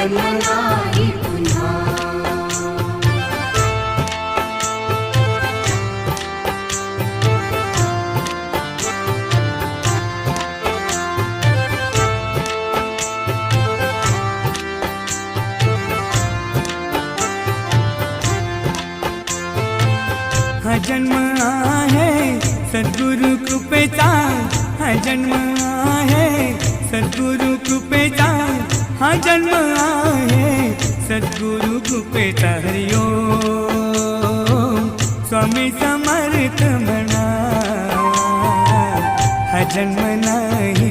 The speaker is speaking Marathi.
जन्म नाही पुन्हा। हा जन्म आहे सद्गुरु कृपेचा, हा जन्म आहे सद्गुरु कृपेचा, हा जन्म आहे सद्गुरु कृपेचा। हरि ओम स्वामी समर्थ म्हणा, हा जन्म